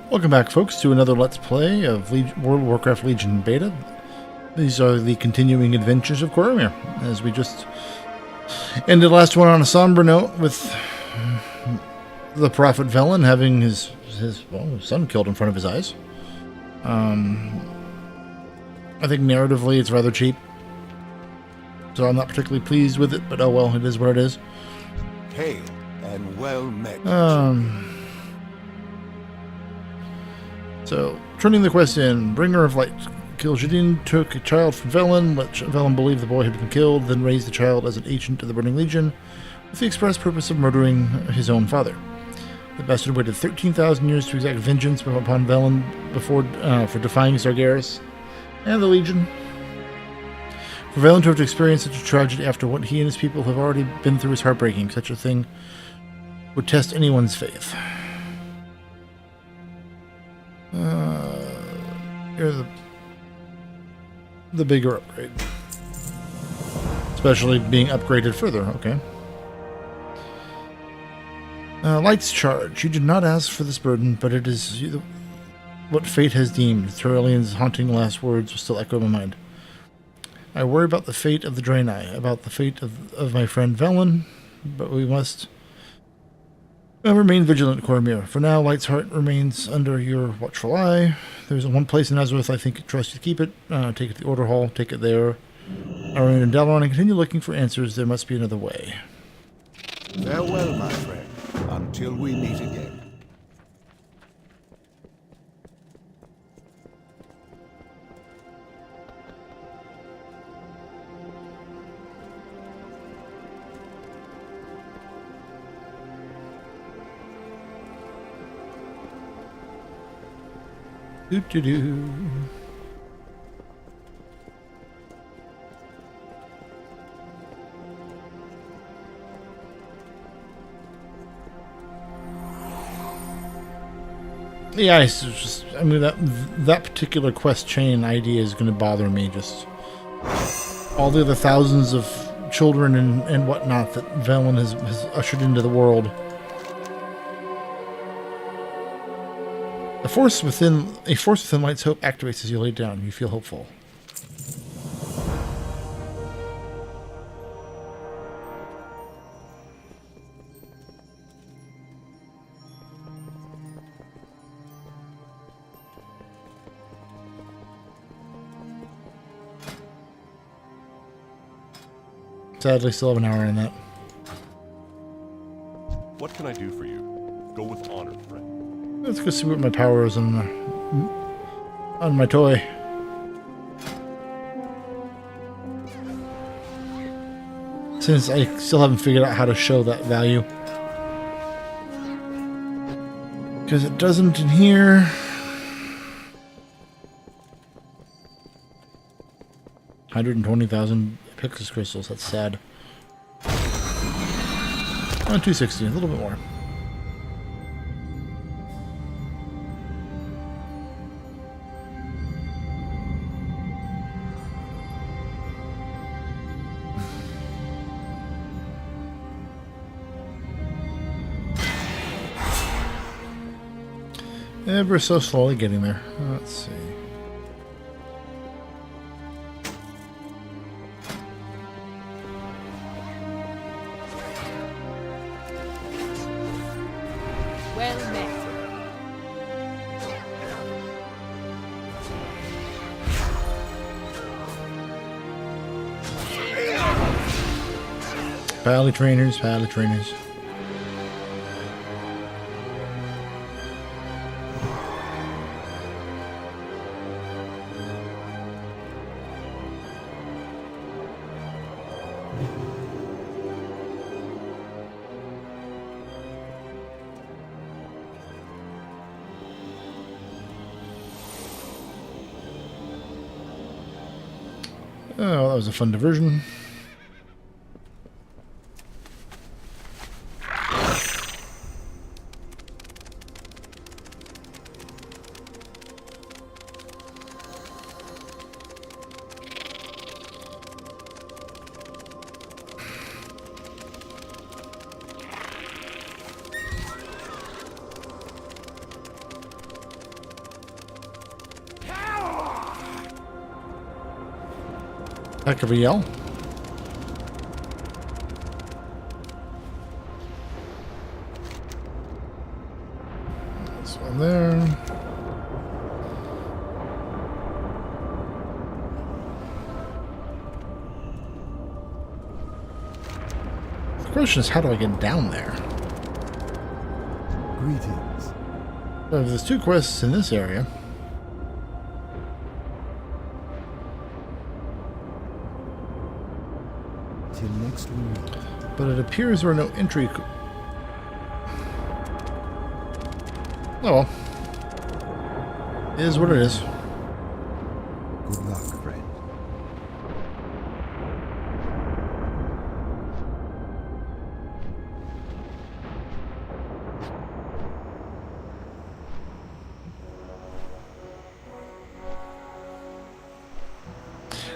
Welcome back, folks, to another Let's Play of World of Warcraft Legion Beta. These are the continuing adventures of Corimeer, as we just ended the last one on a somber note with the Prophet Velen having his son killed in front of his eyes. I think narratively it's rather cheap, so I'm not particularly pleased with it, but oh well, it is what it is. Hail and well met. So, turning the quest in, Bringer of Light. Kil'jaeden took a child from Velen, let Velen believe the boy had been killed, then raised the child as an agent of the Burning Legion, with the express purpose of murdering his own father. The bastard waited 13,000 years to exact vengeance upon Velen for defying Sargeras and the Legion. For Velen to have to experience such a tragedy after what he and his people have already been through is heartbreaking. Such a thing would test anyone's faith. Here's the bigger upgrade. Especially being upgraded further, okay. Light's charge. You did not ask for this burden, but it is what fate has deemed. Thurlian's haunting last words will still echo in my mind. I worry about the fate of the Draenei, about the fate of my friend Velen, but we must remain vigilant, Corimeer. For now, Light's heart remains under your watchful eye. There's one place in Azeroth I think trust you to keep it. Take it to the Order Hall, take it there. I remain in Dalaran and continue looking for answers. There must be another way. Farewell, my friend, until we meet again. Doo-doo-doo. Yeah, it's just, I mean, that particular quest chain idea is going to bother me. Just all the other thousands of children and whatnot that Velen has ushered into the world. A force within Light's hope activates as you lay down. You feel hopeful. Sadly, still have an hour in that. What can I do for you? Go with honor, friend. Let's go see what my power is on my toy. Since I still haven't figured out how to show that value. Because it doesn't in here. 120,000 Pixis crystals, that's sad. 260, a little bit more. We're so slowly getting there. Let's see. Well met. Pally trainers, pally trainers. Oh, that was a fun diversion. Heck of a yell. This one there. The question is, how do I get down there? Greetings. So there's 2 quests in this area. Till next we meet. But it appears there are no entry. Oh well. It is what it is. Good luck, friend.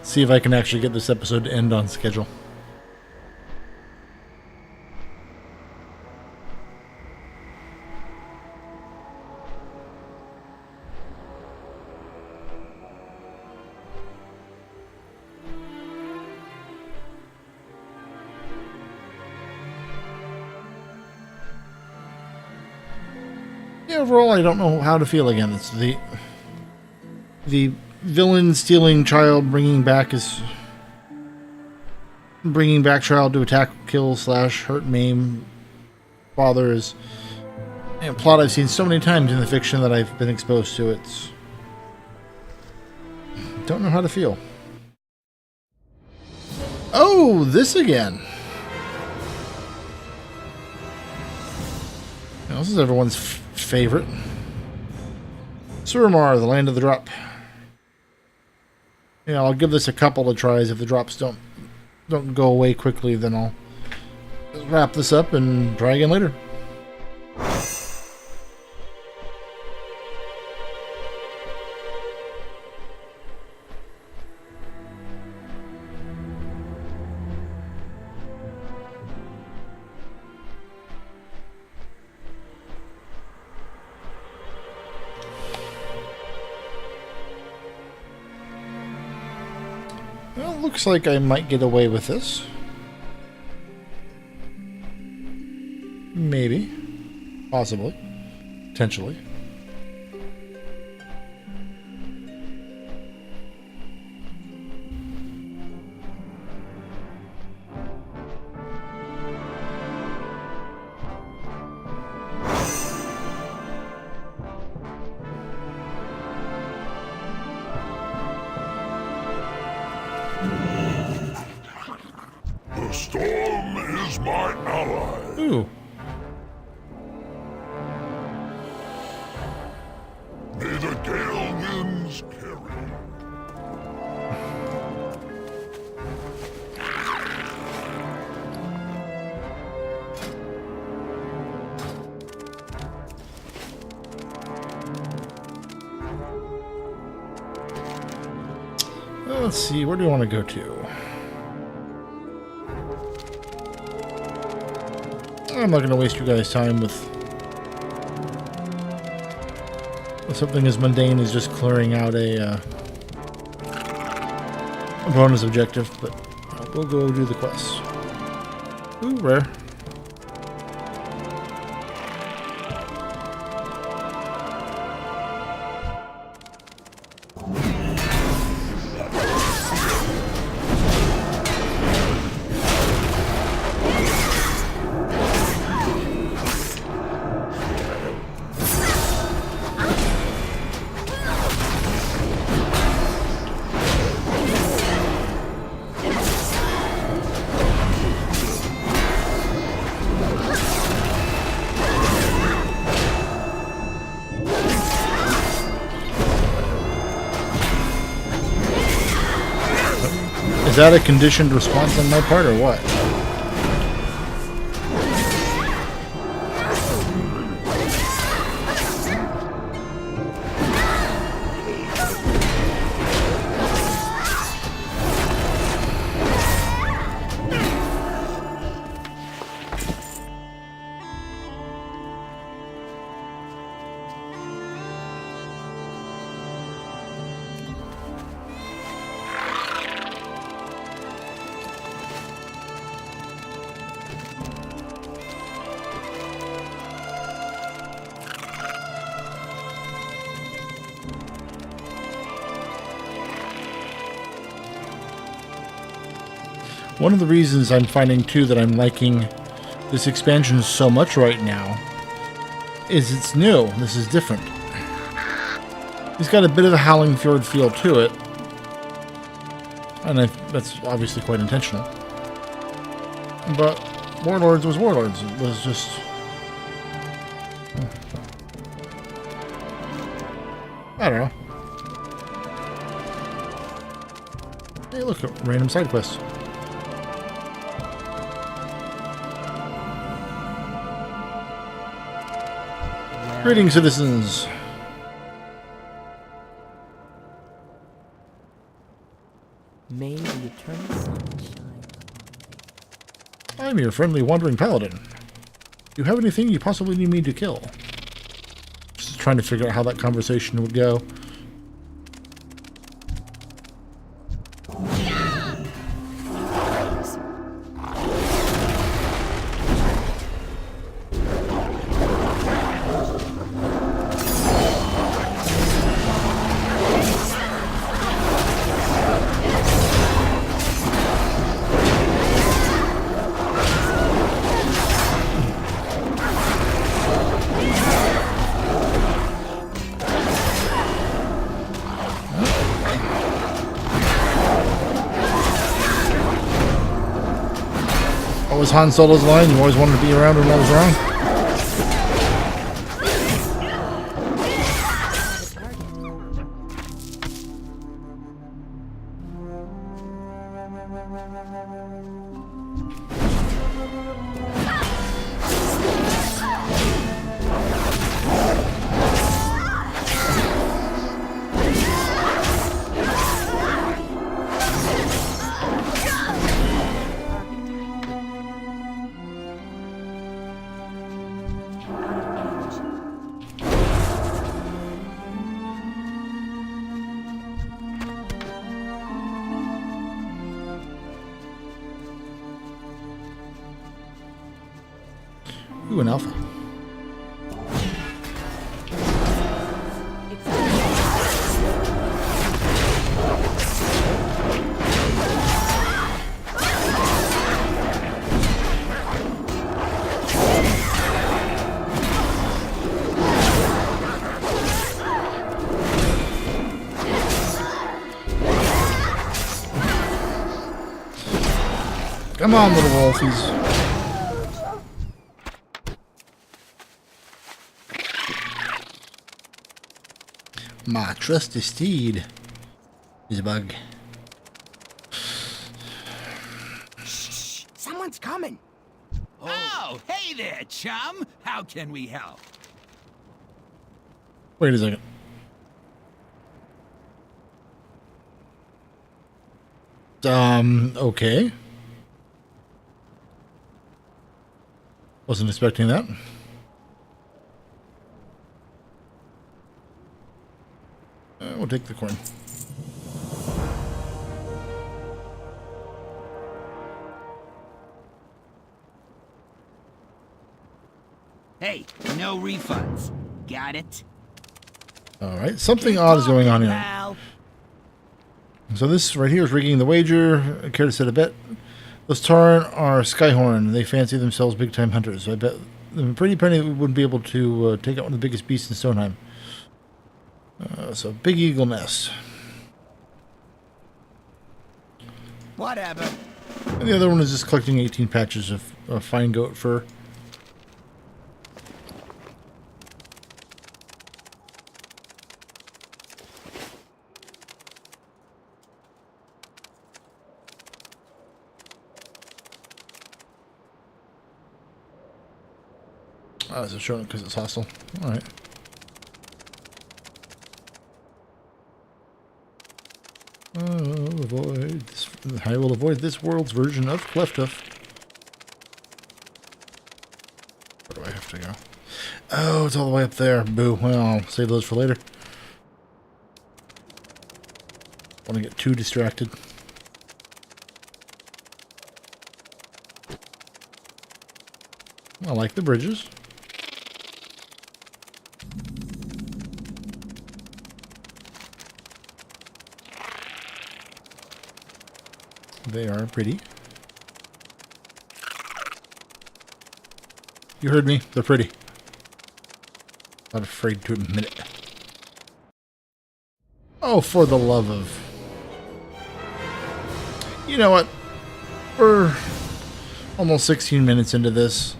See if I can actually get this episode to end on schedule. Yeah, overall, I don't know how to feel again. It's the villain stealing child, bringing back child to attack, kill, slash, hurt, maim father is a plot I've seen so many times in the fiction that I've been exposed to. It's don't know how to feel. Oh, this again. Now, this is everyone's favorite. Corimeer, the land of the drop. Yeah, I'll give this a couple of tries. If the drops don't go away quickly, then I'll just wrap this up and try again later. Well, looks like I might get away with this. Maybe. Possibly. Potentially. The storm is my ally. Ooh. May the gale winds carry. Let's see, where do you want to go to? I'm not going to waste you guys' time with something as mundane as just clearing out a bonus objective, but we'll go do the quest. Ooh, rare. Is that a conditioned response on my part, or what? One of the reasons I'm finding, too, that I'm liking this expansion so much right now is it's new. This is different. It's got a bit of a Howling Fjord feel to it. And that's obviously quite intentional. But Warlords was Warlords. It was just... I don't know. Hey, look, a random side quest. Greetings, citizens. May the eternal sun shine upon thee. I'm your friendly wandering paladin. Do you have anything you possibly need me to kill? Just trying to figure out how that conversation would go. What was Han Solo's line? You always wanted to be around when I was wrong? Ooh, an alpha. Come on, little wolfies. My trusty steed is a bug. Shh! Someone's coming! Oh, hey there, chum! How can we help? Wait a second. Okay. Wasn't expecting that. We'll take the coin. Hey, no refunds. Got it? Alright, something odd is going on here. Pal. So this right here is rigging the wager. Care to set a bet? Those Tauren are Skyhorn. They fancy themselves big-time hunters. I bet them pretty penny wouldn't be able to take out one of the biggest beasts in Stoneham. So big eagle nest. Whatever. And the other one is just collecting 18 patches of fine goat fur. Oh, is it showing because it's hostile? All right. I will avoid this world's version of Cleftuff. Where do I have to go? Oh, it's all the way up there. Boo. Well, I'll save those for later. Want to get too distracted. I like the bridges. They are pretty. You heard me. They're pretty. Not afraid to admit it. Oh, for the love of... You know what? We're almost 16 minutes into this.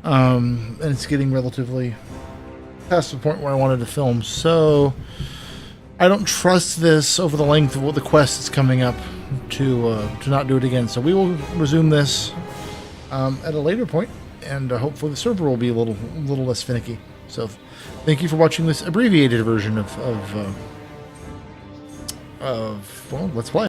And it's getting relatively past the point where I wanted to film. So I don't trust this over the length of what the quest is coming up to not do it again. So we will resume this at a later point, and hopefully the server will be a little less finicky. So thank you for watching this abbreviated version of well, Let's Play.